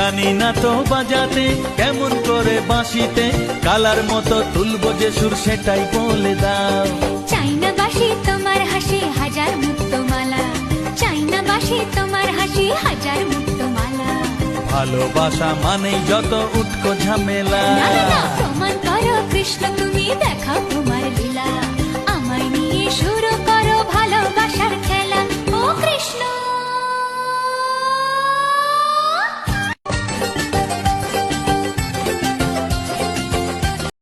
জানি না তো বাজাতে কেমন করে বাঁশিতে কালার মতো তুলবো যে সুর সেটাই বলে দাও। চাই না বাঁশি তোমার হাসি হাজার মুক্তমালা, চাই না বাঁশি তোমার হাসি হাজার মুক্তমালা। ভালোবাসা মানেই যত উটকো ঝামেলা। না না না, প্রমাণ করে